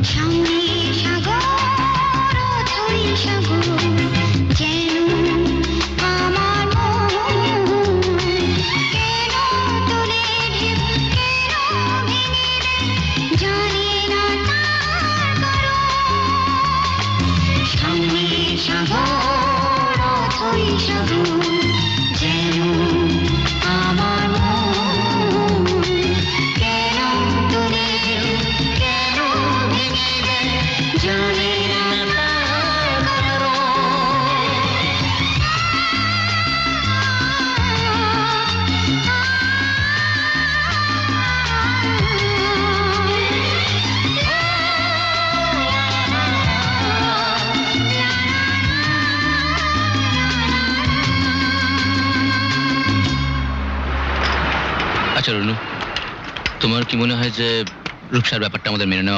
সামনে সাগর অথই সাগর যেন আমার মন কেন তোলে ঢেউ কেন ভেঙে দেয় জানি না তার কারণ সামনে সাগর অথই সাগর যেন আমার মন কেন তোলে ঢেউ কেন ভেঙে দেয় জানি না তার আচ্ছা রুনু, তোমার কি মনে হয় যে রূপসার ব্যাপারটা আমাদের মেনে নেওয়া